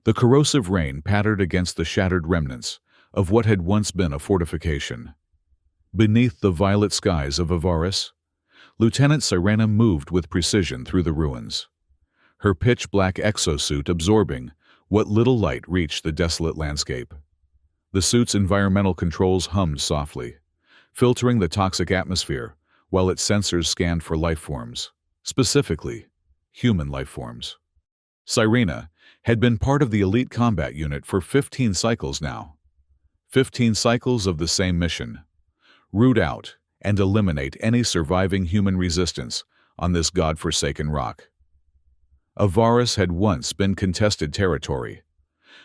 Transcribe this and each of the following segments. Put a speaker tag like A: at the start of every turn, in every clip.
A: The corrosive rain pattered against the shattered remnants of what had once been a fortification. Beneath the violet skies of Avaris, Lieutenant Sirena moved with precision through the ruins, her pitch-black exosuit absorbing what little light reached the desolate landscape. The suit's environmental controls hummed softly, filtering the toxic atmosphere while its sensors scanned for life forms, specifically human life forms. Sirena had been part of the elite combat unit for 15 cycles now. 15 cycles of the same mission: root out and eliminate any surviving human resistance on this god-forsaken rock. Avaris had once been contested territory,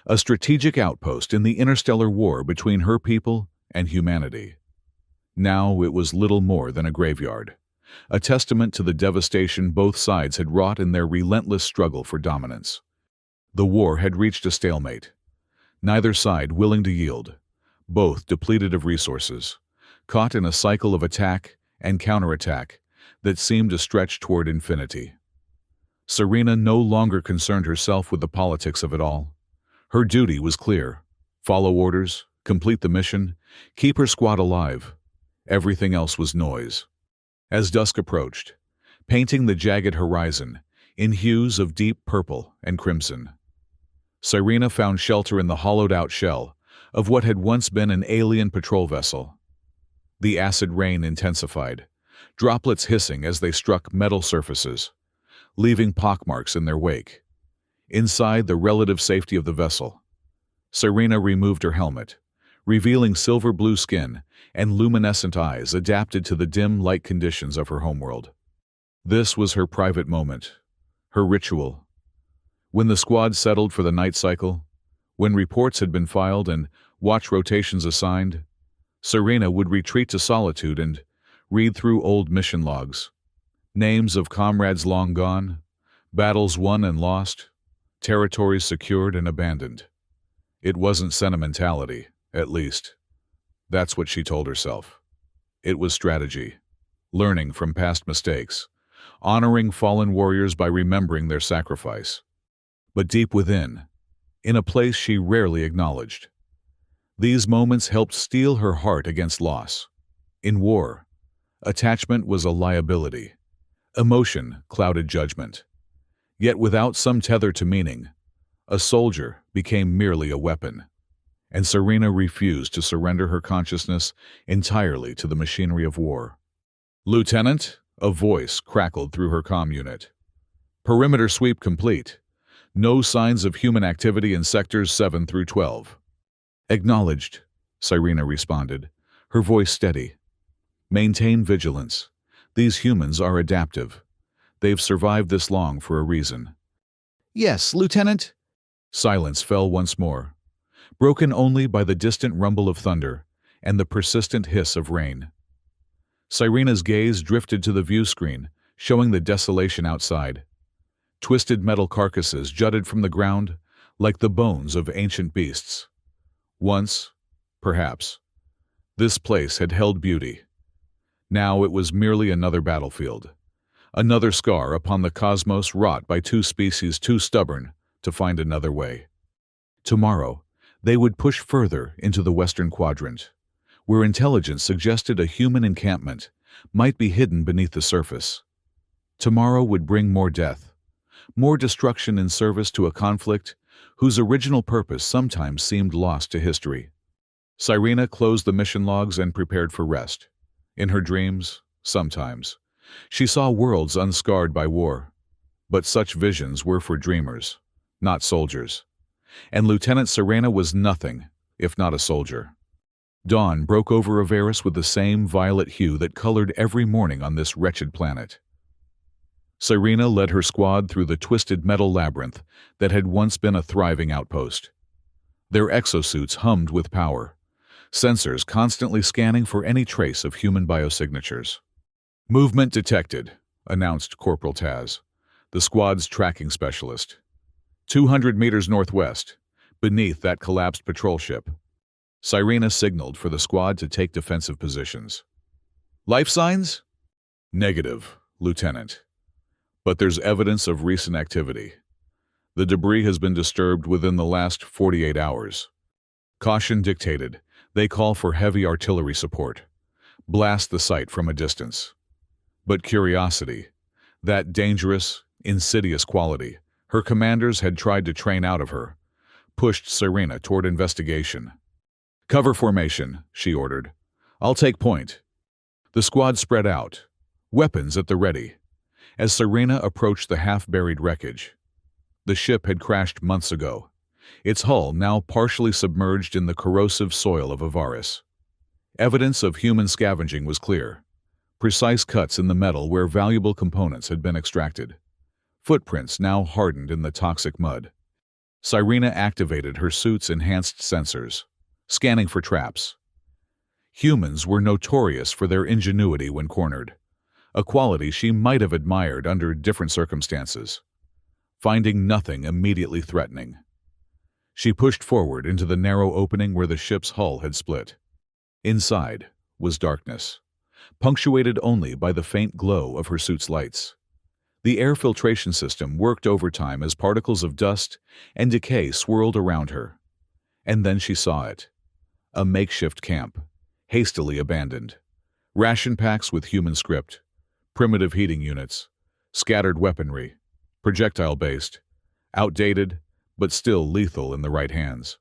A: a strategic outpost in the interstellar war between her people and humanity. Now it was little more than a graveyard, a testament to the devastation both sides had wrought in their relentless struggle for dominance. The war had reached a stalemate, neither side willing to yield, both depleted of resources, caught in a cycle of attack and counterattack that seemed to stretch toward infinity. Sirena no longer concerned herself with the politics of it all. Her duty was clear: follow orders, complete the mission, keep her squad alive. Everything else was noise. As dusk approached, painting the jagged horizon in hues of deep purple and crimson, Sirena found shelter in the hollowed-out shell of what had once been an alien patrol vessel. The acid rain intensified, droplets hissing as they struck metal surfaces, leaving pockmarks in their wake. Inside the relative safety of the vessel, Sirena removed her helmet, revealing silver-blue skin and luminescent eyes adapted to the dim light conditions of her homeworld. This was her private moment, her ritual. When the squad settled for the night cycle, when reports had been filed and watch rotations assigned, Sirena would retreat to solitude and read through old mission logs. Names of comrades long gone, battles won and lost, territories secured and abandoned. It wasn't sentimentality, at least. That's what she told herself. It was strategy, learning from past mistakes, honoring fallen warriors by remembering their sacrifice. But deep within, in a place she rarely acknowledged, these moments helped steel her heart against loss. In war, attachment was a liability. Emotion clouded judgment. Yet without some tether to meaning, a soldier became merely a weapon, and Sirena refused to surrender her consciousness entirely to the machinery of war. "Lieutenant," a voice crackled through her comm unit. "Perimeter sweep complete. No signs of human activity in sectors 7 through 12. "Acknowledged," Sirena responded, her voice steady. "Maintain vigilance. These humans are adaptive. They've survived this long for a reason." "Yes, Lieutenant." Silence fell once more, broken only by the distant rumble of thunder and the persistent hiss of rain. Sirena's gaze drifted to the view screen, showing the desolation outside. Twisted metal carcasses jutted from the ground like the bones of ancient beasts. Once, perhaps, this place had held beauty. Now it was merely another battlefield, another scar upon the cosmos wrought by two species too stubborn to find another way. Tomorrow, they would push further into the western quadrant, where intelligence suggested a human encampment might be hidden beneath the surface. Tomorrow would bring more death, more destruction in service to a conflict whose original purpose sometimes seemed lost to history. Sirena closed the mission logs and prepared for rest. In her dreams, sometimes, she saw worlds unscarred by war. But such visions were for dreamers, not soldiers. And Lieutenant Sirena was nothing if not a soldier. Dawn broke over Avaris with the same violet hue that colored every morning on this wretched planet. Sirena led her squad through the twisted metal labyrinth that had once been a thriving outpost. Their exosuits hummed with power, sensors constantly scanning for any trace of human biosignatures. "Movement detected," announced Corporal Taz, the squad's tracking specialist. 200 meters northwest, beneath that collapsed patrol ship. Sirena signaled for the squad to take defensive positions. "Life signs?" "Negative, Lieutenant. But there's evidence of recent activity. The debris has been disturbed within the last 48 hours. Caution dictated. They call for heavy artillery support. Blast the site from a distance. But curiosity, that dangerous, insidious quality, her commanders had tried to train out of her, pushed Serena toward investigation. "Cover formation," she ordered. "I'll take point." The squad spread out, weapons at the ready. As Serena approached the half-buried wreckage, the ship had crashed months ago, its hull now partially submerged in the corrosive soil of Avaris. Evidence of human scavenging was clear. Precise cuts in the metal where valuable components had been extracted. Footprints now hardened in the toxic mud. Serena activated her suit's enhanced sensors, scanning for traps. Humans were notorious for their ingenuity when cornered, a quality she might have admired under different circumstances. Finding nothing immediately threatening, she pushed forward into the narrow opening where the ship's hull had split. Inside was darkness, punctuated only by the faint glow of her suit's lights. The air filtration system worked overtime as particles of dust and decay swirled around her. And then she saw it. A makeshift camp, hastily abandoned. Ration packs with human script, primitive heating units, scattered weaponry, projectile-based, outdated, but still lethal in the right hands.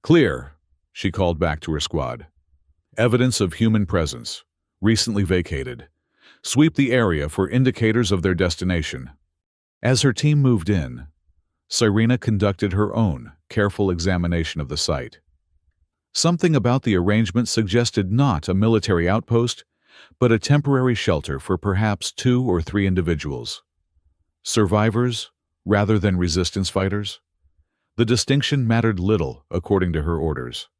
A: "Clear," she called back to her squad. "Evidence of human presence, recently vacated. Sweep the area for indicators of their destination." As her team moved in, Serena conducted her own careful examination of the site. Something about the arrangement suggested not a military outpost, but a temporary shelter for perhaps 2 or 3 individuals. Survivors rather than resistance fighters? The distinction mattered little according to her orders,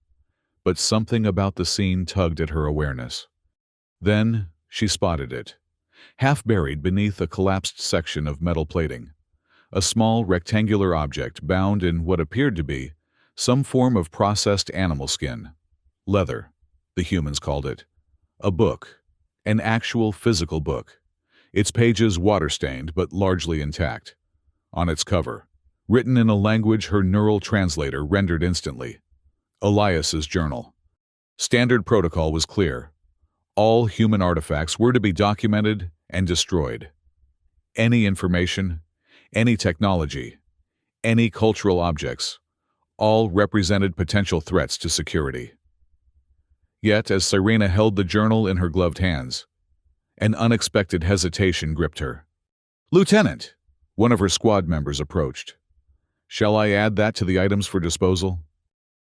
A: but something about the scene tugged at her awareness. Then she spotted it, half buried beneath a collapsed section of metal plating. A small rectangular object bound in what appeared to be some form of processed animal skin. Leather, the humans called it. A book, an actual physical book. Its pages water-stained but largely intact. On its cover, written in a language her neural translator rendered instantly, Elias's journal. Standard protocol was clear. All human artifacts were to be documented and destroyed. Any information, any technology, any cultural objects, all represented potential threats to security. Yet, as Serena held the journal in her gloved hands, an unexpected hesitation gripped her. "Lieutenant!" One of her squad members approached. "Shall I add that to the items for disposal?"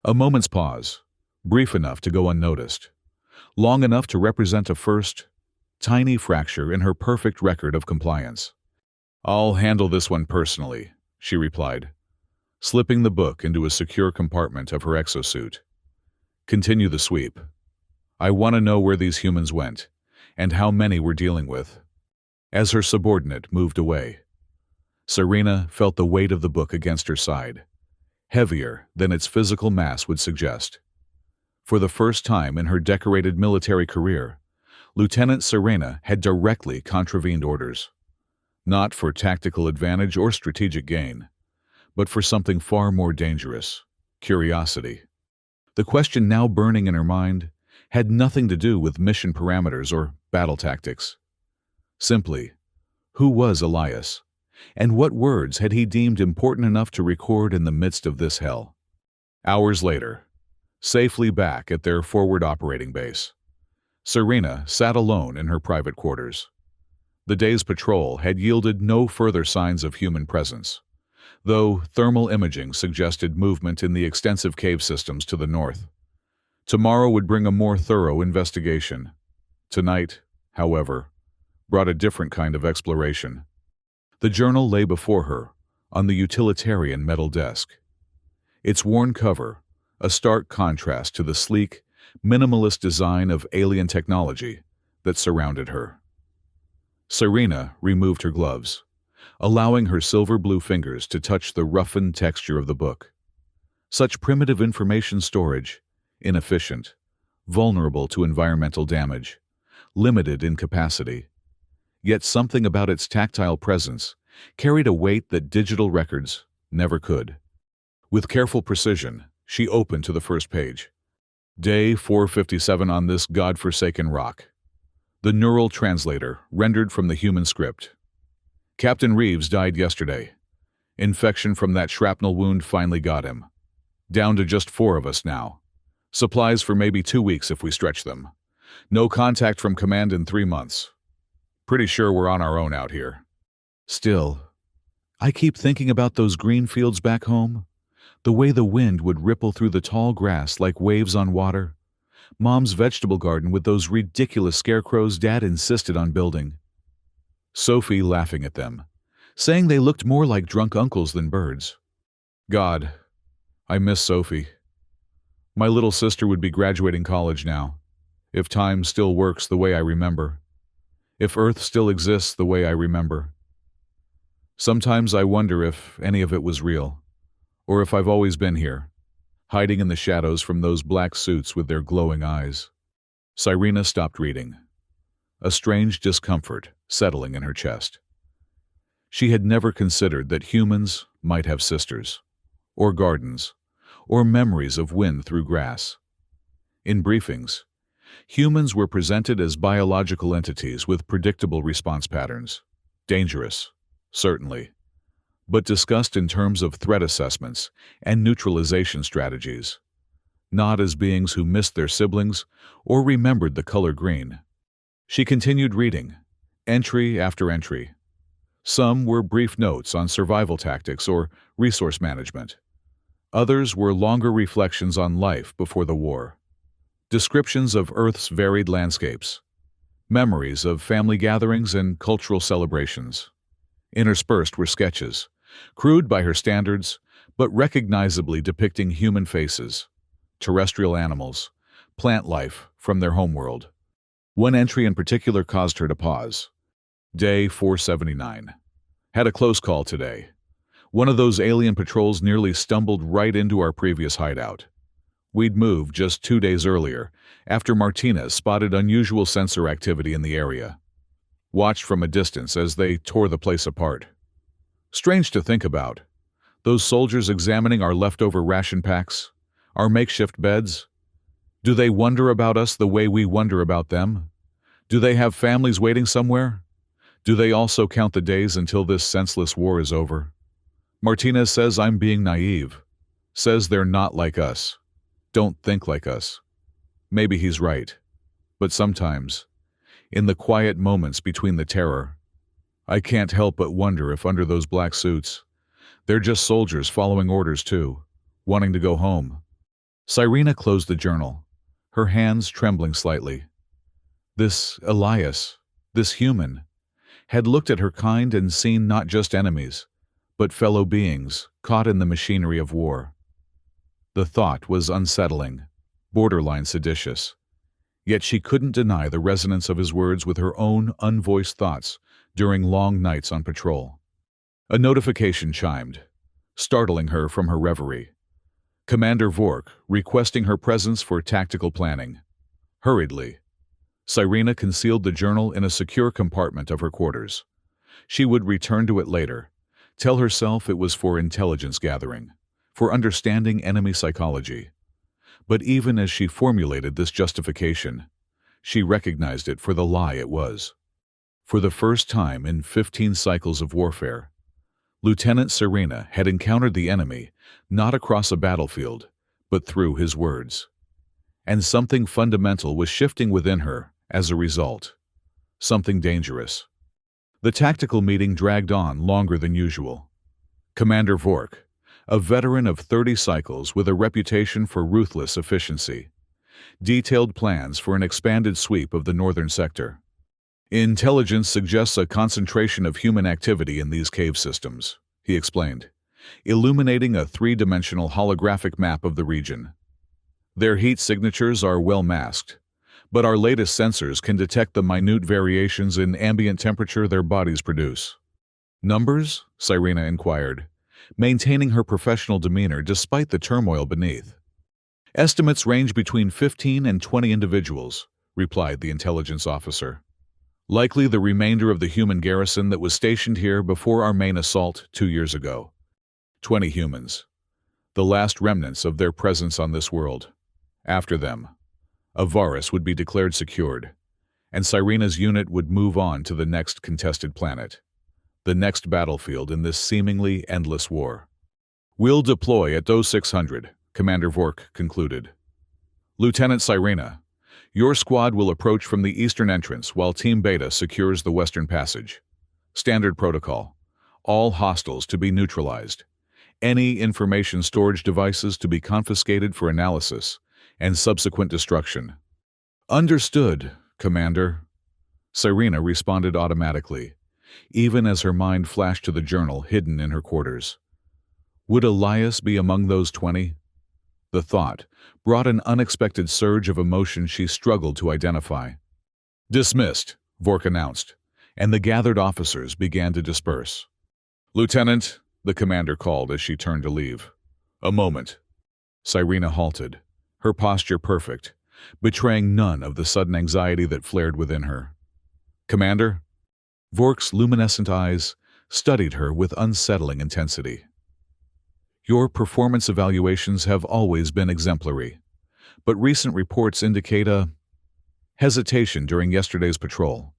A: A moment's pause, brief enough to go unnoticed, long enough to represent a first, tiny fracture in her perfect record of compliance. "I'll handle this one personally," she replied, slipping the book into a secure compartment of her exosuit. "Continue the sweep. I want to know where these humans went, and how many we're dealing with." As her subordinate moved away, Serena felt the weight of the book against her side, heavier than its physical mass would suggest. For the first time in her decorated military career, Lieutenant Serena had directly contravened orders. Not for tactical advantage or strategic gain, but for something far more dangerous: curiosity. The question now burning in her mind had nothing to do with mission parameters or battle tactics. Simply, who was Elias, and what words had he deemed important enough to record in the midst of this hell? Hours later, safely back at their forward operating base, Serena sat alone in her private quarters. The day's patrol had yielded no further signs of human presence, though thermal imaging suggested movement in the extensive cave systems to the north. Tomorrow would bring a more thorough investigation. Tonight, however, brought a different kind of exploration. The journal lay before her, on the utilitarian metal desk. Its worn cover, a stark contrast to the sleek, minimalist design of alien technology that surrounded her. Serena removed her gloves, allowing her silver-blue fingers to touch the roughened texture of the book. Such primitive information storage, inefficient, vulnerable to environmental damage, limited in capacity. Yet something about its tactile presence carried a weight that digital records never could. With careful precision, she opened to the first page. Day 457 on this godforsaken rock. The neural translator, rendered from the human script. Captain Reeves died yesterday. Infection from that shrapnel wound finally got him. Down to just 4 of us now. Supplies for maybe 2 weeks if we stretch them. No contact from command in 3 months. Pretty sure we're on our own out here. Still, I keep thinking about those green fields back home. The way the wind would ripple through the tall grass like waves on water. Mom's vegetable garden with those ridiculous scarecrows Dad insisted on building. Sophie laughing at them, saying they looked more like drunk uncles than birds. God, I miss Sophie. My little sister would be graduating college now, if time still works the way I remember. If Earth still exists the way I remember. Sometimes I wonder if any of it was real. Or if I've always been here, hiding in the shadows from those black suits with their glowing eyes. Cyrena stopped reading, a strange discomfort settling in her chest. She had never considered that humans might have sisters, or gardens, or memories of wind through grass. In briefings, humans were presented as biological entities with predictable response patterns. Dangerous, certainly, but discussed in terms of threat assessments and neutralization strategies, not as beings who missed their siblings or remembered the color green. She continued reading, entry after entry. Some were brief notes on survival tactics or resource management. Others were longer reflections on life before the war. Descriptions of Earth's varied landscapes. Memories of family gatherings and cultural celebrations. Interspersed were sketches, crude by her standards, but recognizably depicting human faces, terrestrial animals, plant life from their homeworld. One entry in particular caused her to pause. Day 479. Had a close call today. One of those alien patrols nearly stumbled right into our previous hideout. We'd moved just 2 days earlier, after Martinez spotted unusual sensor activity in the area. Watched from a distance as they tore the place apart. Strange to think about. Those soldiers examining our leftover ration packs, our makeshift beds. Do they wonder about us the way we wonder about them? Do they have families waiting somewhere? Do they also count the days until this senseless war is over? Martinez says I'm being naive. Says they're not like us. Don't think like us. Maybe he's right. But sometimes, in the quiet moments between the terror, I can't help but wonder if under those black suits, they're just soldiers following orders too, wanting to go home. Cyrena closed the journal, her hands trembling slightly. This Elias, this human, had looked at her kind and seen not just enemies, but fellow beings caught in the machinery of war. The thought was unsettling, borderline seditious. Yet she couldn't deny the resonance of his words with her own unvoiced thoughts during long nights on patrol. A notification chimed, startling her from her reverie. Commander Vork requesting her presence for tactical planning. Hurriedly, Cyrena concealed the journal in a secure compartment of her quarters. She would return to it later, tell herself it was for intelligence gathering, for understanding enemy psychology. But even as she formulated this justification, she recognized it for the lie it was. For the first time in 15 cycles of warfare, Lieutenant Cyrena had encountered the enemy not across a battlefield, but through his words. And something fundamental was shifting within her as a result. Something dangerous. The tactical meeting dragged on longer than usual. Commander Vork, a veteran of 30 cycles with a reputation for ruthless efficiency, detailed plans for an expanded sweep of the northern sector. Intelligence suggests a concentration of human activity in these cave systems, he explained, illuminating a 3-dimensional holographic map of the region. Their heat signatures are well masked, but our latest sensors can detect the minute variations in ambient temperature their bodies produce. Numbers? Cyrena inquired, maintaining her professional demeanor despite the turmoil beneath. Estimates range between 15 and 20 individuals, replied the intelligence officer. Likely the remainder of the human garrison that was stationed here before our main assault 2 years ago. 20 humans, the last remnants of their presence on this world. After them, Avaris would be declared secured, and Cyrena's unit would move on to the next contested planet, the next battlefield in this seemingly endless war. "We'll deploy at those 600, Commander Vork concluded. "Lieutenant Cyrena, your squad will approach from the eastern entrance while Team Beta secures the western passage. Standard protocol. All hostiles to be neutralized. Any information storage devices to be confiscated for analysis and subsequent destruction." "Understood, Commander." Cyrena responded automatically, even as her mind flashed to the journal hidden in her quarters. Would Elias be among those 20? The thought brought an unexpected surge of emotion she struggled to identify. "Dismissed," Vork announced, and the gathered officers began to disperse. "Lieutenant," the commander called as she turned to leave. "A moment." Cyrena halted, her posture perfect, betraying none of the sudden anxiety that flared within her. "Commander?" Vork's luminescent eyes studied her with unsettling intensity. "Your performance evaluations have always been exemplary, but recent reports indicate a hesitation during yesterday's patrol.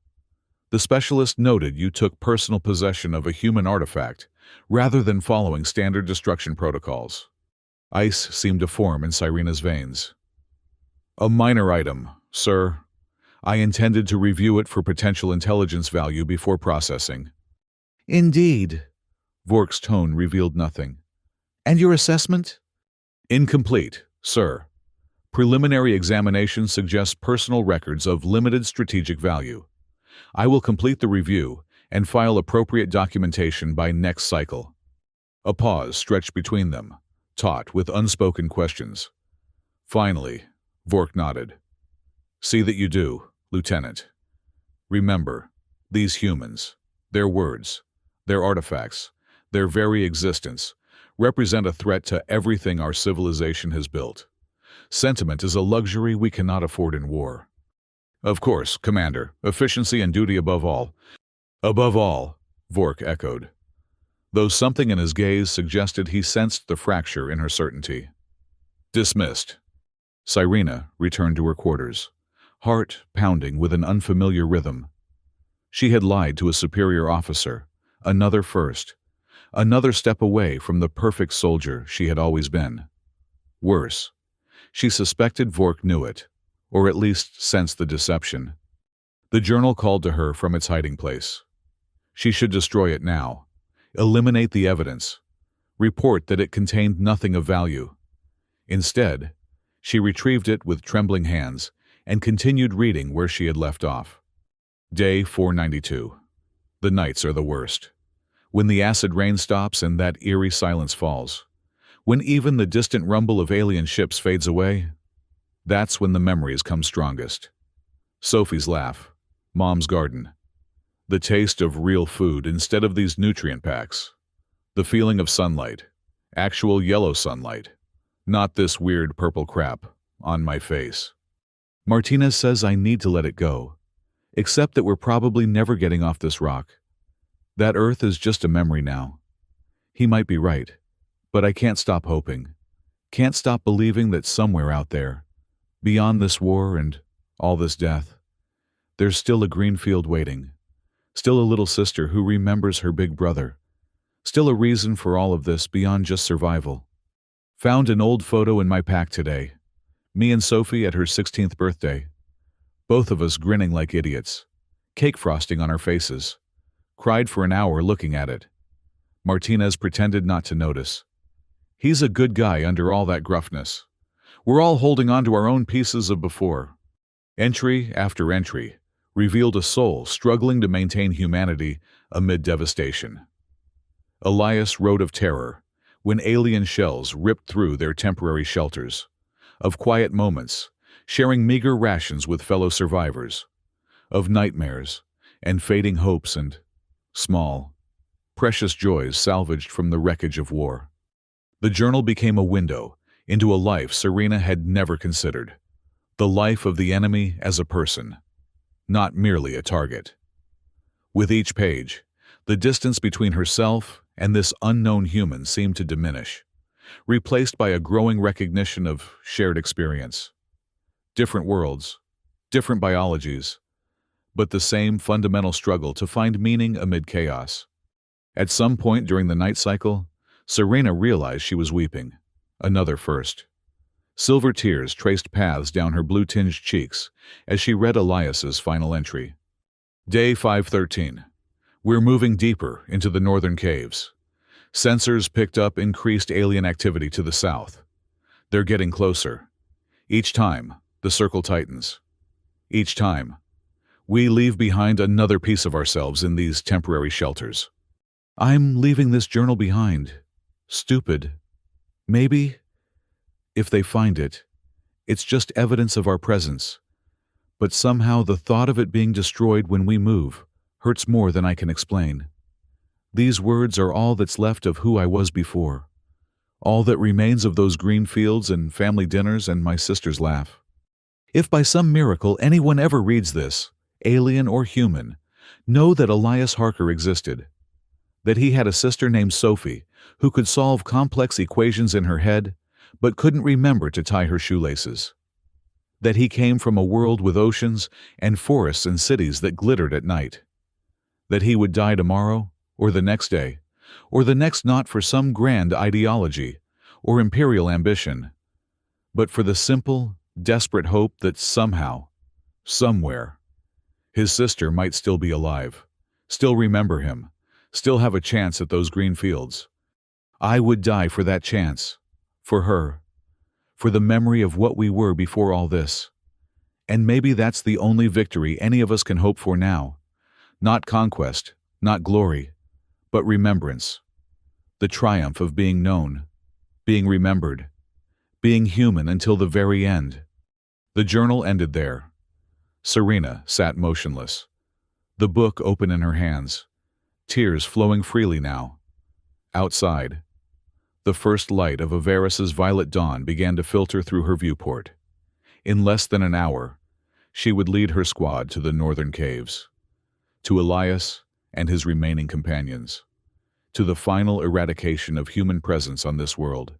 A: The specialist noted you took personal possession of a human artifact rather than following standard destruction protocols." Ice seemed to form in Cyrena's veins. "A minor item, sir. I intended to review it for potential intelligence value before processing." "Indeed." Vork's tone revealed nothing. "And your assessment?" "Incomplete, sir. Preliminary examination suggests personal records of limited strategic value. I will complete the review and file appropriate documentation by next cycle." A pause stretched between them, taut with unspoken questions. Finally, Vork nodded. "See that you do, Lieutenant. Remember, these humans, their words, their artifacts, their very existence, represent a threat to everything our civilization has built. Sentiment is a luxury we cannot afford in war." "Of course, Commander. Efficiency and duty above all." "Above all," Vork echoed, though something in his gaze suggested he sensed the fracture in her certainty. "Dismissed." Cyrena returned to her quarters, heart pounding with an unfamiliar rhythm. She had lied to a superior officer, another first, another step away from the perfect soldier she had always been. Worse, she suspected Vork knew it, or at least sensed the deception. The journal called to her from its hiding place. She should destroy it now, eliminate the evidence, report that it contained nothing of value. Instead, she retrieved it with trembling hands and continued reading where she had left off. Day 492. The nights are the worst. When the acid rain stops and that eerie silence falls, when even the distant rumble of alien ships fades away, that's when the memories come strongest. Sophie's laugh, Mom's garden, the taste of real food instead of these nutrient packs, the feeling of sunlight, actual yellow sunlight, not this weird purple crap on my face. Martinez says I need to let it go, except that we're probably never getting off this rock. That Earth is just a memory now. He might be right, but I can't stop hoping. Can't stop believing that somewhere out there, beyond this war and all this death, there's still a green field waiting, still a little sister who remembers her big brother, still a reason for all of this beyond just survival. Found an old photo in my pack today. Me and Sophie at her 16th birthday. Both of us grinning like idiots, cake frosting on our faces. Cried for an hour looking at it. Martinez pretended not to notice. He's a good guy under all that gruffness. We're all holding on to our own pieces of before. Entry after entry revealed a soul struggling to maintain humanity amid devastation. Elias wrote of terror when alien shells ripped through their temporary shelters, of quiet moments, sharing meager rations with fellow survivors, of nightmares and fading hopes and small, precious joys salvaged from the wreckage of war. The journal became a window into a life Cyrena had never considered, the life of the enemy as a person, not merely a target. With each page, The distance between herself and this unknown human seemed to diminish, replaced by a growing recognition of shared experience. Different worlds, different biologies, but the same fundamental struggle to find meaning amid chaos. At some point during the night cycle, Serena realized she was weeping. Another first. Silver tears traced paths down her blue-tinged cheeks as she read Elias's final entry. Day 513. We're moving deeper into the northern caves. Sensors picked up increased alien activity to the south. They're getting closer. Each time, the circle tightens. Each time, we leave behind another piece of ourselves in these temporary shelters. I'm leaving this journal behind. Stupid. Maybe, if they find it, it's just evidence of our presence. But somehow the thought of it being destroyed when we move hurts more than I can explain. These words are all that's left of who I was before. All that remains of those green fields and family dinners and my sister's laugh. If by some miracle anyone ever reads this, alien or human, know that Elias Harker existed. That he had a sister named Sophie who could solve complex equations in her head but couldn't remember to tie her shoelaces. That he came from a world with oceans and forests and cities that glittered at night. That he would die tomorrow, or the next day, or the next not for some grand ideology or imperial ambition, but for the simple, desperate hope that somehow, somewhere, his sister might still be alive, still remember him, still have a chance at those green fields. I would die for that chance, for her, for the memory of what we were before all this. And maybe that's the only victory any of us can hope for now. Not conquest, not glory, but remembrance. The triumph of being known, being remembered, being human until the very end. The journal ended there. Serena sat motionless, the book open in her hands, tears flowing freely now. Outside, the first light of Avaris's violet dawn began to filter through her viewport. In less than an hour, she would lead her squad to the northern caves, to Elias and his remaining companions, to the final eradication of human presence on this world.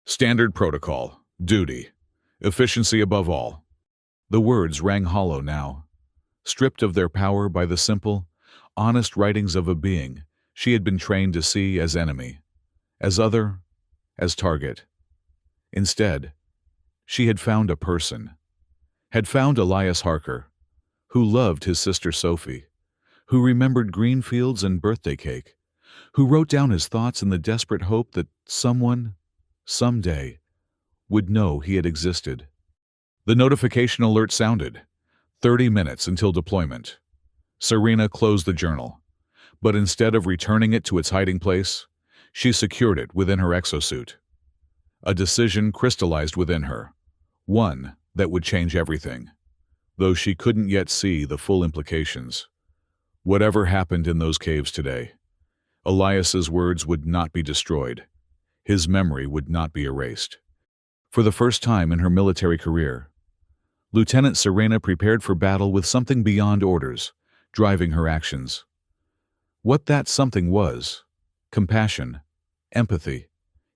A: Standard protocol, duty, efficiency above all. The words rang hollow now, stripped of their power by the simple, honest writings of a being she had been trained to see as enemy, as other, as target. Instead, she had found a person, had found Elias Harker, who loved his sister Sophie, who remembered green fields and birthday cake, who wrote down his thoughts in the desperate hope that someone, someday, would know he had existed. The notification alert sounded. 30 minutes until deployment. Serena closed the journal, but instead of returning it to its hiding place, she secured it within her exosuit. A decision crystallized within her, one that would change everything, though she couldn't yet see the full implications. Whatever happened in those caves today, Elias's words would not be destroyed. His memory would not be erased. For the first time in her military career, Lieutenant Serena prepared for battle with something beyond orders, driving her actions. What that something was, compassion, empathy,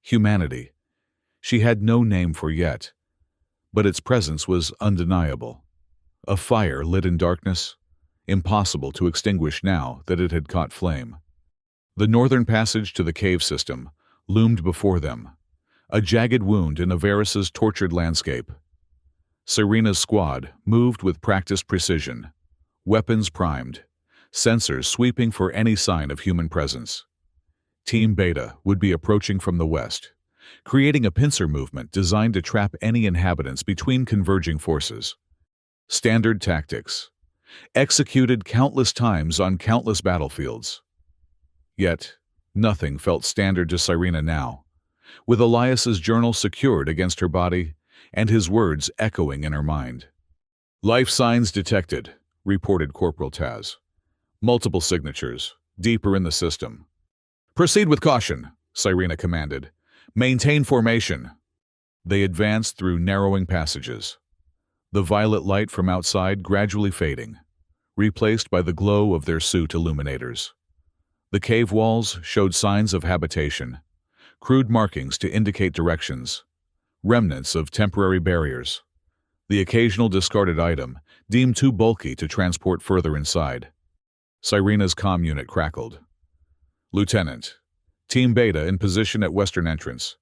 A: humanity, she had no name for yet, but its presence was undeniable. A fire lit in darkness, impossible to extinguish now that it had caught flame. The northern passage to the cave system loomed before them, a jagged wound in Avaris's tortured landscape. Serena's squad moved with practiced precision, weapons primed, sensors sweeping for any sign of human presence. Team Beta would be approaching from the west, creating a pincer movement designed to trap any inhabitants between converging forces. Standard tactics, executed countless times on countless battlefields. Yet, nothing felt standard to Serena now, with Elias's journal secured against her body and his words echoing in her mind. "Life signs detected," reported Corporal Taz. "Multiple signatures, deeper in the system." "Proceed with caution," Serena commanded. "Maintain formation." They advanced through narrowing passages, the violet light from outside gradually fading, replaced by the glow of their suit illuminators. The cave walls showed signs of habitation, crude markings to indicate directions, remnants of temporary barriers, the occasional discarded item deemed too bulky to transport further inside. Cyrena's comm unit crackled. Lieutenant, Team Beta in position at western entrance.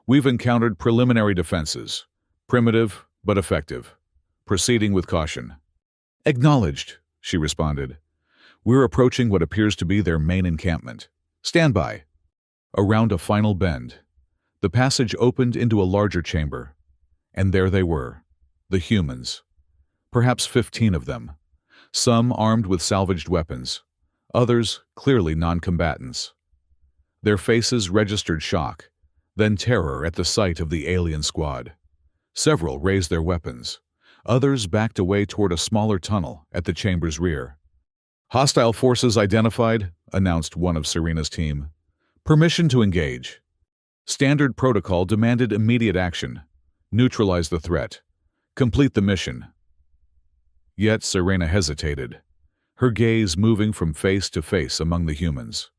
A: We've encountered preliminary defenses, primitive but effective. Proceeding with caution. Acknowledged, she responded. We're approaching what appears to be their main encampment. Stand by. Around a final bend, the passage opened into a larger chamber, and there they were, the humans. Perhaps 15 of them, some armed with salvaged weapons, others clearly non-combatants. Their faces registered shock, then terror at the sight of the alien squad. Several raised their weapons. Others backed away toward a smaller tunnel at the chamber's rear. Hostile forces identified, announced one of Serena's team. Permission to engage. Standard protocol demanded immediate action. Neutralize the threat. Complete the mission. Yet Serena hesitated, her gaze moving from face to face among the humans.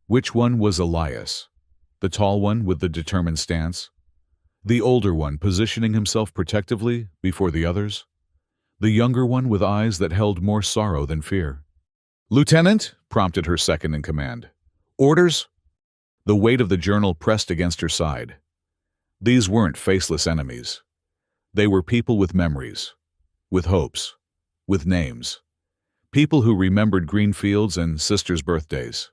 A: Which one was Elias? The tall one with the determined stance? The older one positioning himself protectively before the others? The younger one with eyes that held more sorrow than fear? Lieutenant, prompted her second-in-command. Orders? The weight of the journal pressed against her side. These weren't faceless enemies. They were people with memories, with hopes, with names. People who remembered green fields and sisters' birthdays.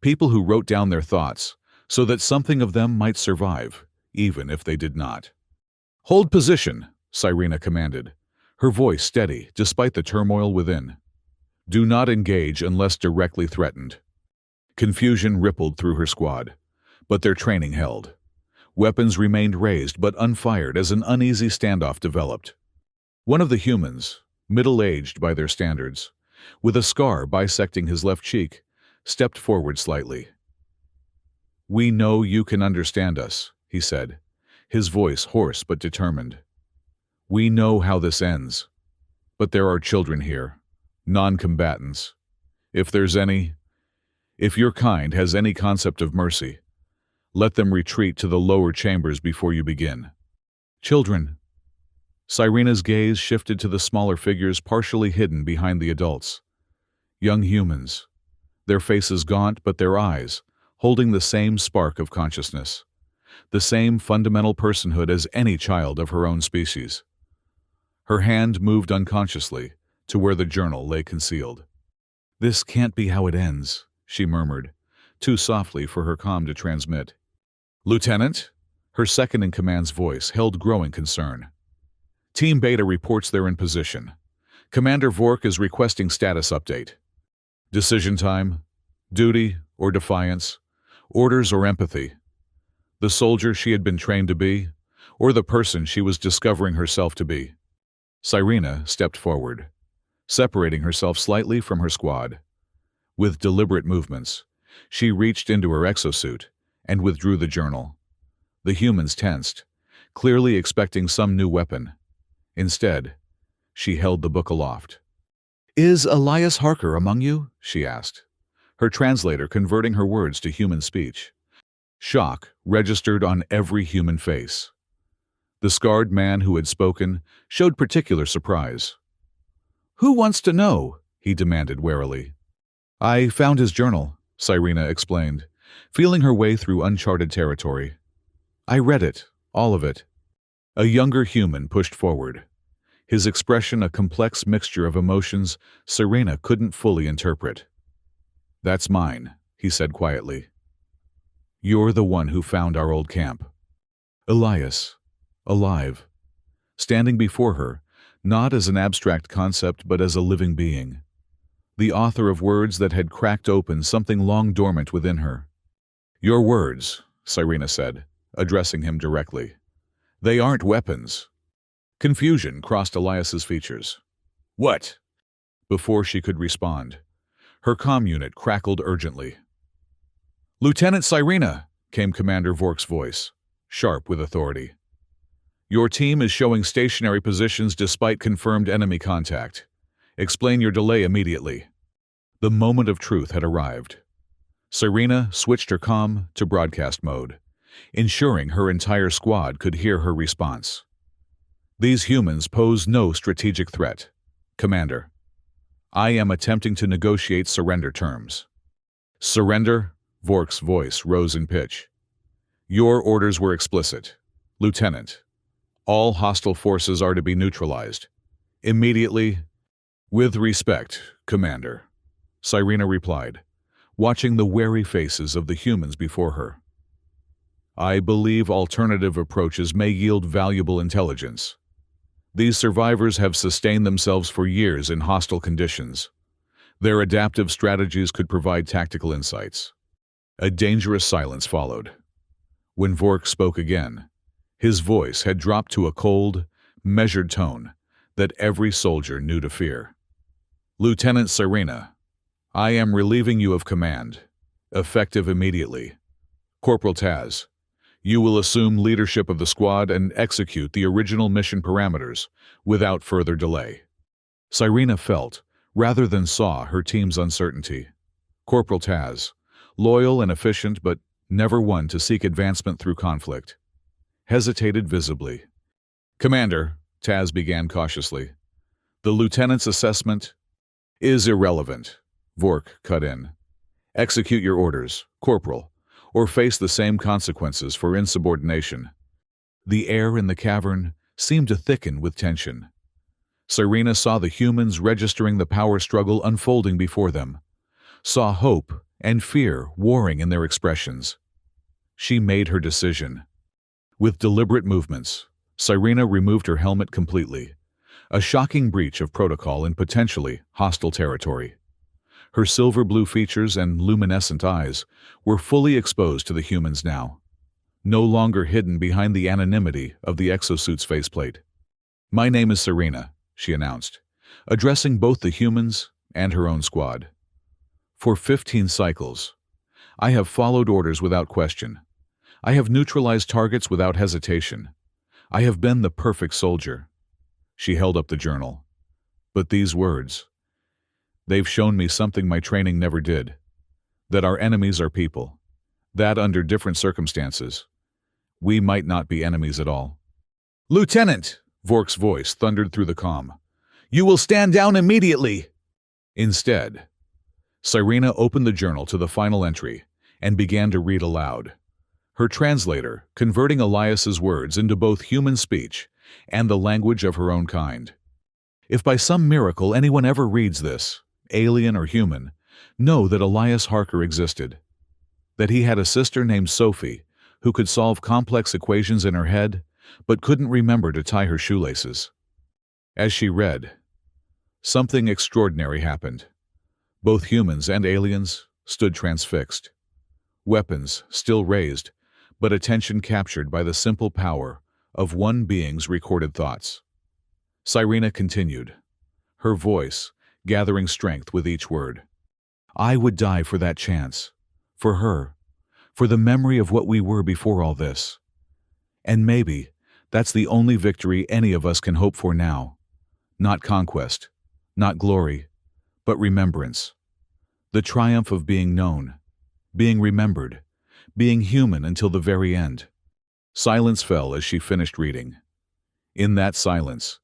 A: People who wrote down their thoughts so that something of them might survive, even if they did not. Hold position, Cyrena commanded, her voice steady despite the turmoil within. Do not engage unless directly threatened. Confusion rippled through her squad, but their training held. Weapons remained raised but unfired as an uneasy standoff developed. One of the humans, middle-aged by their standards, with a scar bisecting his left cheek, stepped forward slightly. We know you can understand us, he said, his voice hoarse but determined. We know how this ends, but there are children here, non-combatants. If your kind has any concept of mercy, let them retreat to the lower chambers before you begin. Children. Cyrena's gaze shifted to the smaller figures partially hidden behind the adults. Young humans, their faces gaunt but their eyes, holding the same spark of consciousness, the same fundamental personhood as any child of her own species. Her hand moved unconsciously to where the journal lay concealed. This can't be how it ends, she murmured, too softly for her comm to transmit. Lieutenant? Her second-in-command's voice held growing concern. Team Beta reports they're in position. Commander Vork is requesting status update. Decision time? Duty or defiance? Orders or empathy? The soldier she had been trained to be, or the person she was discovering herself to be? Cyrena stepped forward, separating herself slightly from her squad. With deliberate movements, she reached into her exosuit and withdrew the journal. The humans tensed, clearly expecting some new weapon. Instead, she held the book aloft. Is Elias Harker among you? She asked, her translator converting her words to human speech. Shock registered on every human face. The scarred man who had spoken showed particular surprise. Who wants to know? He demanded warily. I found his journal, Cyrena explained, feeling her way through uncharted territory. I read it, all of it. A younger human pushed forward, his expression a complex mixture of emotions Cyrena couldn't fully interpret. That's mine, he said quietly. You're the one who found our old camp. Elias, alive, standing before her, not as an abstract concept but as a living being. The author of words that had cracked open something long dormant within her. Your words, Cyrena said, addressing him directly. They aren't weapons. Confusion crossed Elias's features. What? Before she could respond, her comm unit crackled urgently. Lieutenant Cyrena, came Commander Vork's voice, sharp with authority. Your team is showing stationary positions despite confirmed enemy contact. Explain your delay immediately. The moment of truth had arrived. Serena switched her comm to broadcast mode, ensuring her entire squad could hear her response. These humans pose no strategic threat. Commander, I am attempting to negotiate surrender terms. Surrender? Vork's voice rose in pitch. Your orders were explicit. Lieutenant, all hostile forces are to be neutralized. Immediately. With respect, Commander, Serena replied, watching the wary faces of the humans before her. I believe alternative approaches may yield valuable intelligence. These survivors have sustained themselves for years in hostile conditions. Their adaptive strategies could provide tactical insights. A dangerous silence followed. When Vork spoke again, his voice had dropped to a cold, measured tone that every soldier knew to fear. Lieutenant Serena, I am relieving you of command, effective immediately. Corporal Taz, you will assume leadership of the squad and execute the original mission parameters without further delay. Serena felt, rather than saw, her team's uncertainty. Corporal Taz, loyal and efficient but never one to seek advancement through conflict, hesitated visibly. Commander, Taz began cautiously, the lieutenant's assessment is irrelevant, Vork cut in. Execute your orders, Corporal, or face the same consequences for insubordination. The air in the cavern seemed to thicken with tension. Serena saw the humans registering the power struggle unfolding before them, saw hope and fear warring in their expressions. She made her decision. With deliberate movements, Serena removed her helmet completely, a shocking breach of protocol in potentially hostile territory. Her silver-blue features and luminescent eyes were fully exposed to the humans now, no longer hidden behind the anonymity of the exosuit's faceplate. My name is Serena, she announced, addressing both the humans and her own squad. For 15 cycles, I have followed orders without question. I have neutralized targets without hesitation. I have been the perfect soldier. She held up the journal. But these words, they've shown me something my training never did. That our enemies are people. That under different circumstances, we might not be enemies at all. Lieutenant! Vork's voice thundered through the comm. You will stand down immediately! Instead, Serena opened the journal to the final entry and began to read aloud. Her translator converting Elias's words into both human speech and the language of her own kind. If by some miracle anyone ever reads this, alien or human, know that Elias Harker existed. That he had a sister named Sophie who could solve complex equations in her head but couldn't remember to tie her shoelaces. As she read, something extraordinary happened. Both humans and aliens stood transfixed. Weapons still raised, but attention captured by the simple power of one being's recorded thoughts. Serena continued, her voice gathering strength with each word. I would die for that chance, for her, for the memory of what we were before all this. And maybe that's the only victory any of us can hope for now. Not conquest, not glory, but remembrance. The triumph of being known, being remembered, being human until the very end. Silence fell as she finished reading. In that silence,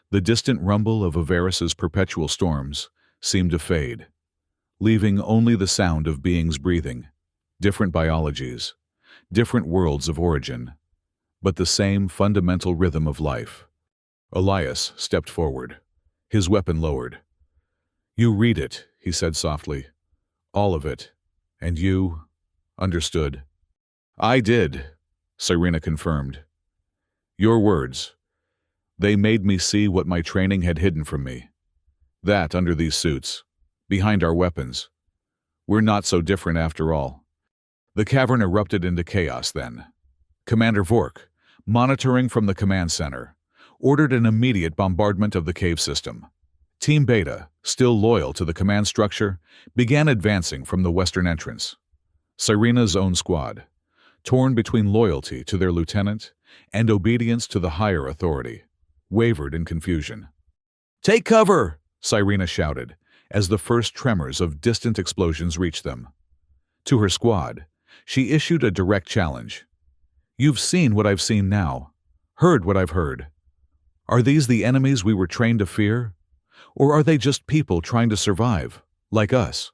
A: the distant rumble of Avaris's perpetual storms seemed to fade, leaving only the sound of beings breathing, different biologies, different worlds of origin, but the same fundamental rhythm of life. Elias stepped forward, his weapon lowered. You read it, he said softly. All of it. And you understood. I did, Serena confirmed. Your words. They made me see what my training had hidden from me. That under these suits, behind our weapons. We're not so different after all. The cavern erupted into chaos then. Commander Vork, monitoring from the command center, ordered an immediate bombardment of the cave system. Team Beta, still loyal to the command structure, began advancing from the western entrance. Serena's own squad, torn between loyalty to their lieutenant and obedience to the higher authority, wavered in confusion. Take cover! Serena shouted, as the first tremors of distant explosions reached them. To her squad, she issued a direct challenge. "You've seen what I've seen now, heard what I've heard. Are these the enemies we were trained to fear? Or are they just people trying to survive, like us?"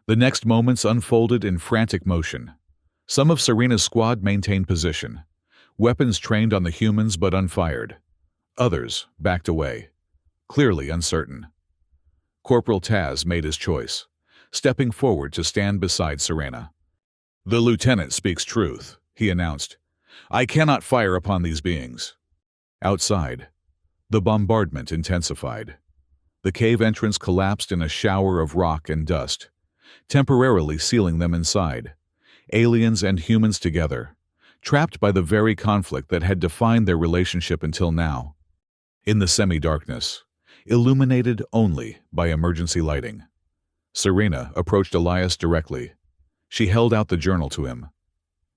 A: The next moments unfolded in frantic motion. Some of Serena's squad maintained position, weapons trained on the humans but unfired. Others backed away, clearly uncertain. Corporal Taz made his choice, stepping forward to stand beside Serena. "The lieutenant speaks truth," he announced. "I cannot fire upon these beings." Outside, the bombardment intensified. The cave entrance collapsed in a shower of rock and dust, temporarily sealing them inside, aliens and humans together, trapped by the very conflict that had defined their relationship until now. In the semi-darkness, illuminated only by emergency lighting, Serena approached Elias directly. She held out the journal to him.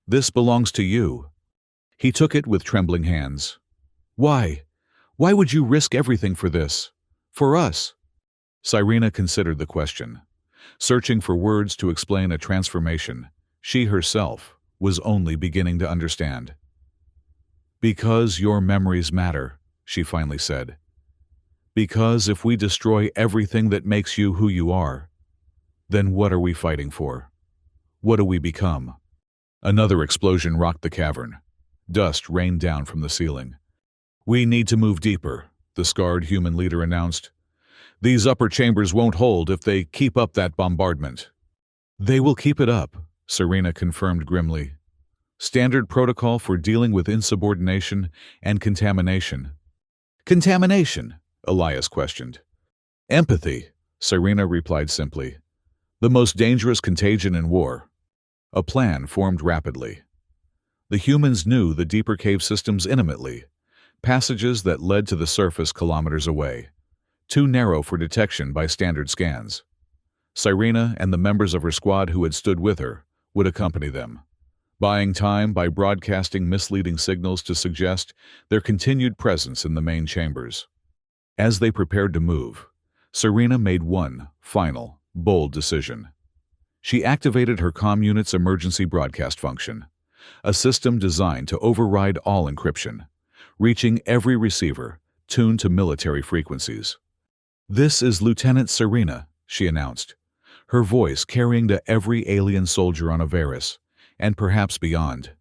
A: "This belongs to you." He took it with trembling hands. "Why? Why would you risk everything for this? For us?" Serena considered the question, searching for words to explain a transformation she herself was only beginning to understand. "Because your memories matter," she finally said. "Because if we destroy everything that makes you who you are, then what are we fighting for? What do we become?" Another explosion rocked the cavern. Dust rained down from the ceiling. "We need to move deeper," the scarred human leader announced. "These upper chambers won't hold if they keep up that bombardment." "They will keep it up," Serena confirmed grimly. "Standard protocol for dealing with insubordination and contamination." "Contamination?" Elias questioned. "Empathy," Serena replied simply. "The most dangerous contagion in war." A plan formed rapidly. The humans knew the deeper cave systems intimately, passages that led to the surface kilometers away, too narrow for detection by standard scans. Serena and the members of her squad who had stood with her would accompany them, buying time by broadcasting misleading signals to suggest their continued presence in the main chambers. As they prepared to move, Serena made one final, bold decision. She activated her comm unit's emergency broadcast function, a system designed to override all encryption, reaching every receiver tuned to military frequencies. "This is Lieutenant Serena," she announced, her voice carrying to every alien soldier on Avaris, and perhaps beyond.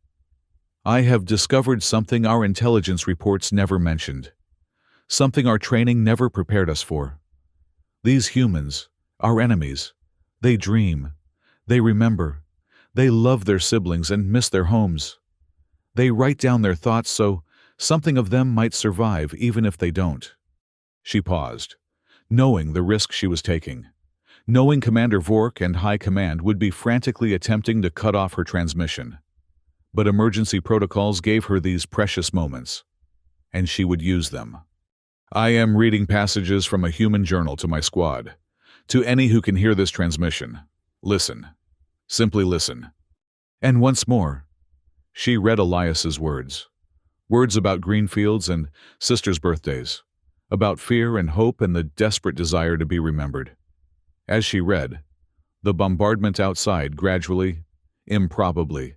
A: "I have discovered something our intelligence reports never mentioned, something our training never prepared us for. These humans, our enemies, they dream, they remember, they love their siblings and miss their homes. They write down their thoughts so something of them might survive even if they don't." She paused, knowing the risk she was taking, knowing Commander Vork and High Command would be frantically attempting to cut off her transmission. But emergency protocols gave her these precious moments, and she would use them. "I am reading passages from a human journal to my squad. To any who can hear this transmission, listen. Simply listen." And once more, she read Elias's words. Words about green fields and sisters' birthdays, about fear and hope and the desperate desire to be remembered. As she read, the bombardment outside gradually, improbably,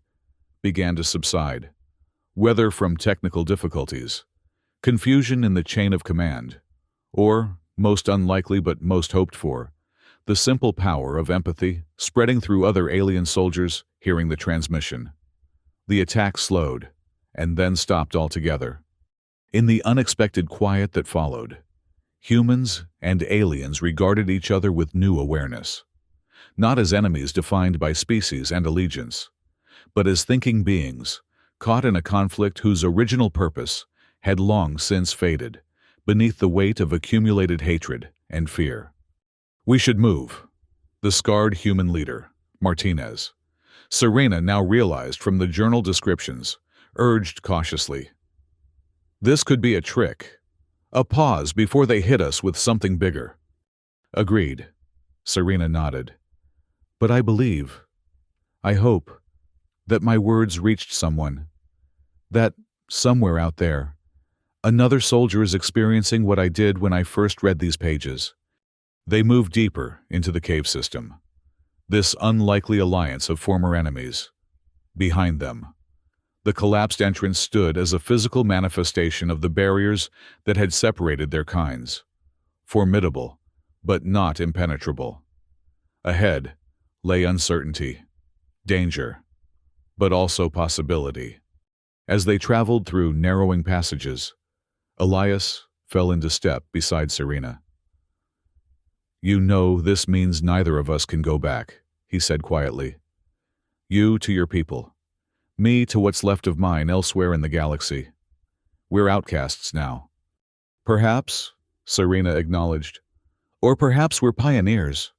A: began to subside, whether from technical difficulties, confusion in the chain of command, or, most unlikely but most hoped for, the simple power of empathy spreading through other alien soldiers hearing the transmission. The attack slowed, and then stopped altogether. In the unexpected quiet that followed, humans and aliens regarded each other with new awareness, not as enemies defined by species and allegiance, but as thinking beings caught in a conflict whose original purpose had long since faded beneath the weight of accumulated hatred and fear. "We should move," the scarred human leader, Martinez, Serena now realized from the journal descriptions, urged cautiously. "This could be a trick, a pause before they hit us with something bigger." "Agreed," Serena nodded. "But I believe, I hope, that my words reached someone, that, somewhere out there, another soldier is experiencing what I did when I first read these pages. They moved deeper into the cave system. This unlikely alliance of former enemies. Behind them, the collapsed entrance stood as a physical manifestation of the barriers that had separated their kinds. Formidable, but not impenetrable. Ahead lay uncertainty, danger, but also possibility. As they traveled through narrowing passages, Elias fell into step beside Serena. "You know this means neither of us can go back," he said quietly. "You to your people, me to what's left of mine elsewhere in the galaxy. We're outcasts now." "Perhaps," Serena acknowledged, "or perhaps we're pioneers."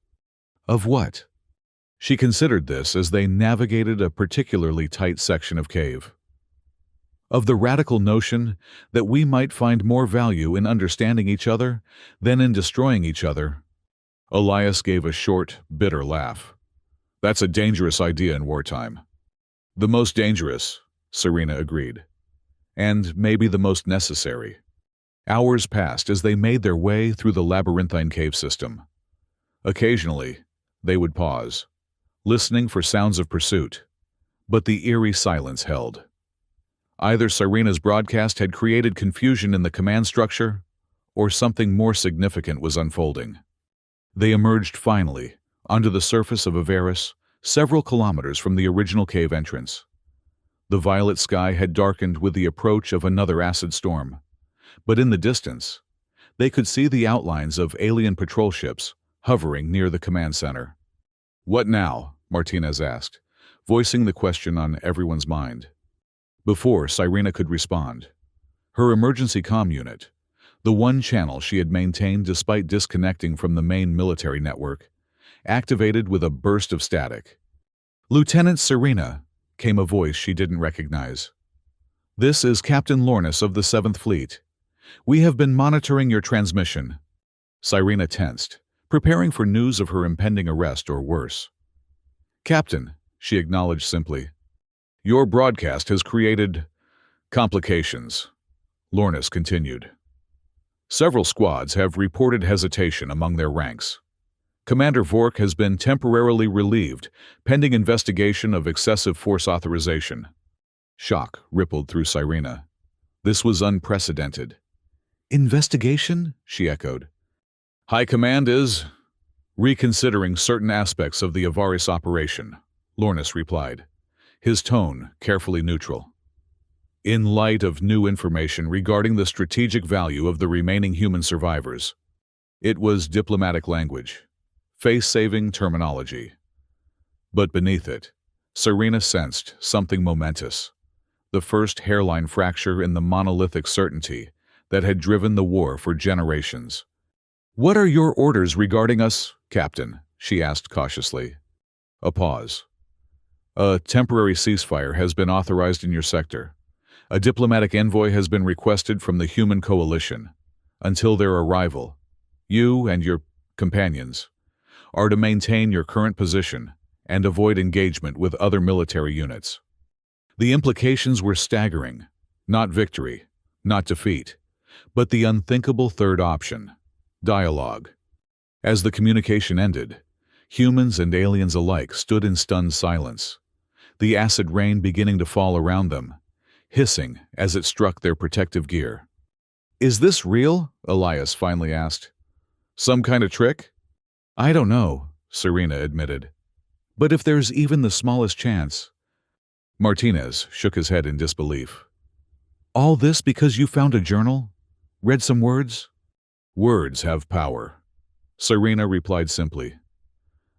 A: Of what? She considered this as they navigated a particularly tight section of cave. Of the radical notion that we might find more value in understanding each other than in destroying each other. Elias gave a short, bitter laugh. "That's a dangerous idea in wartime." "The most dangerous," Serena agreed. "And maybe the most necessary." Hours passed as they made their way through the labyrinthine cave system. Occasionally, they would pause, listening for sounds of pursuit, but the eerie silence held. Either Serena's broadcast had created confusion in the command structure, or something more significant was unfolding. They emerged finally onto the surface of Avaris, several kilometers from the original cave entrance. The violet sky had darkened with the approach of another acid storm, but in the distance, they could see the outlines of alien patrol ships hovering near the command center. "What now?" Martinez asked, voicing the question on everyone's mind. Before Serena could respond, her emergency comm unit, the one channel she had maintained despite disconnecting from the main military network, activated with a burst of static. "Lieutenant Serena," came a voice she didn't recognize. "This is Captain Lornus of the 7th Fleet. We have been monitoring your transmission." Serena tensed, preparing for news of her impending arrest or worse. "Captain," she acknowledged simply. "Your broadcast has created complications," Lornus continued. "Several squads have reported hesitation among their ranks. Commander Vork has been temporarily relieved, pending investigation of excessive force authorization." Shock rippled through Serena. This was unprecedented. "Investigation?" she echoed. "High Command is reconsidering certain aspects of the Avaris operation," Lornus replied, his tone carefully neutral. "In light of new information regarding the strategic value of the remaining human survivors." It was diplomatic language, face-saving terminology. But beneath it, Serena sensed something momentous, the first hairline fracture in the monolithic certainty that had driven the war for generations. "What are your orders regarding us, Captain?" she asked cautiously. A pause. "A temporary ceasefire has been authorized in your sector. A diplomatic envoy has been requested from the human coalition. Until their arrival, you and your companions are to maintain your current position and avoid engagement with other military units." The implications were staggering. Not victory, not defeat, but the unthinkable third option: dialogue. As the communication ended, humans and aliens alike stood in stunned silence, the acid rain beginning to fall around them, hissing as it struck their protective gear. "Is this real?" Elias finally asked. "Some kind of trick?" "I don't know," Serena admitted. "But if there's even the smallest chance—" Martinez shook his head in disbelief. "All this because you found a journal? Read some words?" "Words have power," Serena replied simply.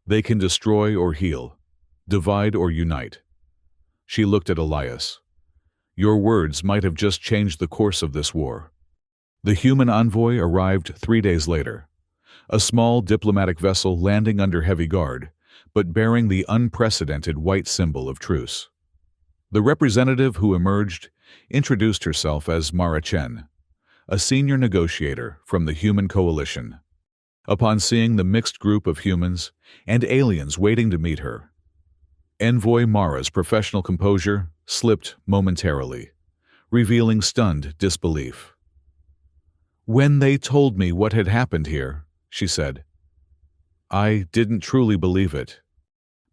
A: "They can destroy or heal, divide or unite." She looked at Elias. "Your words might have just changed the course of this war." The human envoy arrived 3 days later, a small diplomatic vessel landing under heavy guard, but bearing the unprecedented white symbol of truce. The representative who emerged introduced herself as Mara Chen, a senior negotiator from the Human Coalition. Upon seeing the mixed group of humans and aliens waiting to meet her, Envoy Mara's professional composure slipped momentarily, revealing stunned disbelief. "When they told me what had happened here," she said, I didn't truly believe it.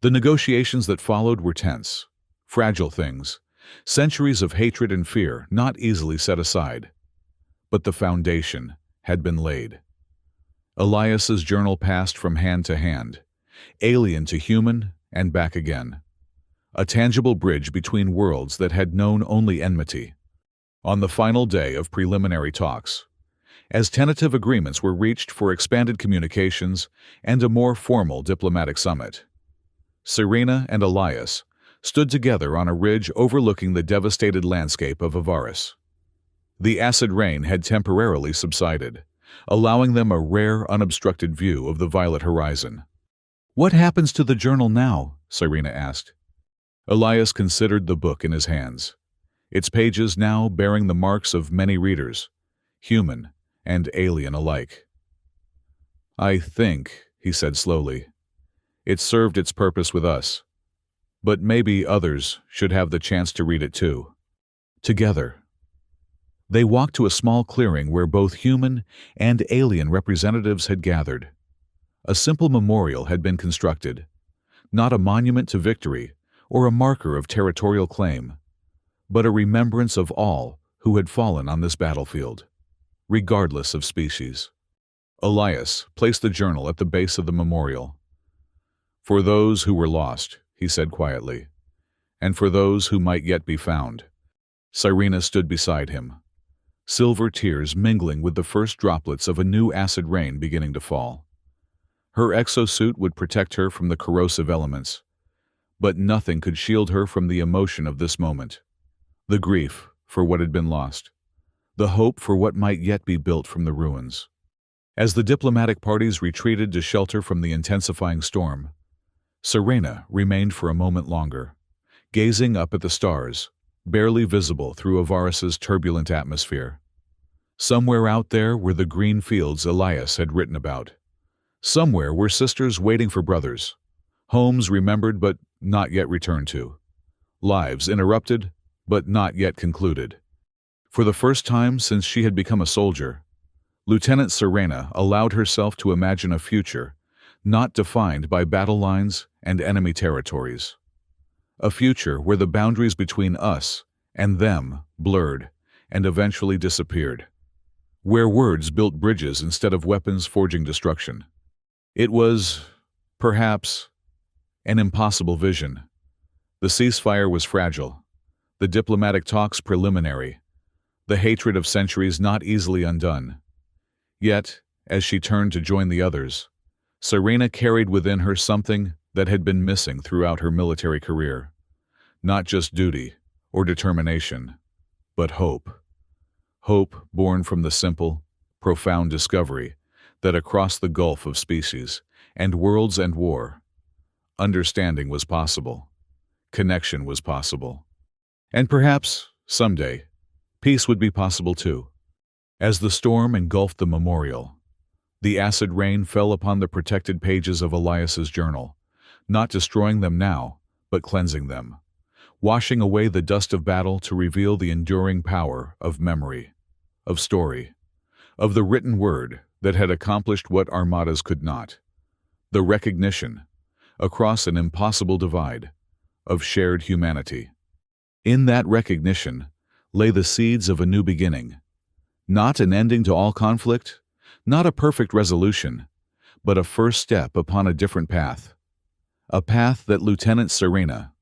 A: The negotiations that followed were tense, fragile things, centuries of hatred and fear not easily set aside. But the foundation had been laid. Elias's journal passed from hand to hand, alien to human and back again, a tangible bridge between worlds that had known only enmity. On the final day of preliminary talks, as tentative agreements were reached for expanded communications and a more formal diplomatic summit, Serena and Elias stood together on a ridge overlooking the devastated landscape of Avaris. The acid rain had temporarily subsided, allowing them a rare, unobstructed view of the violet horizon. "What happens to the journal now?" Serena asked. Elias considered the book in his hands, its pages now bearing the marks of many readers, human and alien alike. "I think," he said slowly, "it served its purpose with us. But maybe others should have the chance to read it too." Together, they walked to a small clearing where both human and alien representatives had gathered. A simple memorial had been constructed, not a monument to victory or a marker of territorial claim, but a remembrance of all who had fallen on this battlefield, regardless of species. Elias placed the journal at the base of the memorial. "For those who were lost," he said quietly, "and for those who might yet be found." Serena stood beside him, silver tears mingling with the first droplets of a new acid rain beginning to fall. Her exosuit would protect her from the corrosive elements, but nothing could shield her from the emotion of this moment. The grief for what had been lost, the hope for what might yet be built from the ruins. As the diplomatic parties retreated to shelter from the intensifying storm, Serena remained for a moment longer, gazing up at the stars, barely visible through Avaris's turbulent atmosphere. Somewhere out there were the green fields Elias had written about. Somewhere were sisters waiting for brothers, homes remembered but not yet returned to, lives interrupted but not yet concluded. For the first time since she had become a soldier, Lieutenant Serena allowed herself to imagine a future not defined by battle lines and enemy territories. A future where the boundaries between us and them blurred and eventually disappeared. Where words built bridges instead of weapons forging destruction. It was, perhaps, an impossible vision. The ceasefire was fragile, the diplomatic talks preliminary, the hatred of centuries not easily undone. Yet, as she turned to join the others, Serena carried within her something that had been missing throughout her military career. Not just duty or determination, but hope. Hope born from the simple, profound discovery that across the gulf of species and worlds and war, understanding was possible, connection was possible, and perhaps, someday, peace would be possible too. As the storm engulfed the memorial, the acid rain fell upon the protected pages of Elias's journal, not destroying them now, but cleansing them, washing away the dust of battle to reveal the enduring power of memory, of story, of the written word that had accomplished what armadas could not, the recognition, across an impossible divide, of shared humanity. In that recognition lay the seeds of a new beginning, not an ending to all conflict, not a perfect resolution, but a first step upon a different path. A path that Lieutenant Serena,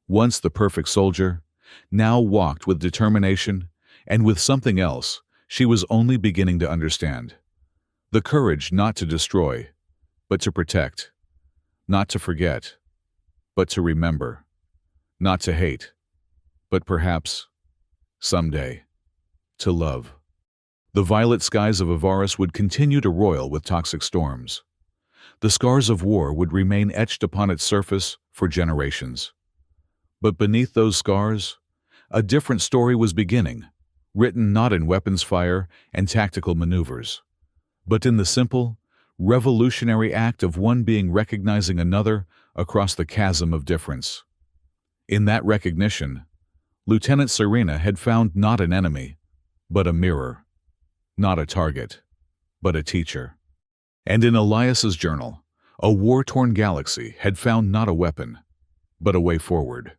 A: once the perfect soldier, now walked with determination and with something else she was only beginning to understand. The courage not to destroy, but to protect, not to forget, but to remember, not to hate, but perhaps, someday, to love. The violet skies of Avaris would continue to roil with toxic storms. The scars of war would remain etched upon its surface for generations. But beneath those scars, a different story was beginning, written not in weapons fire and tactical maneuvers, but in the simple, revolutionary act of one being recognizing another across the chasm of difference. In that recognition, Lieutenant Serena had found not an enemy, but a mirror, not a target, but a teacher. And in Elias's journal, A war-torn galaxy had found not a weapon, but a way forward.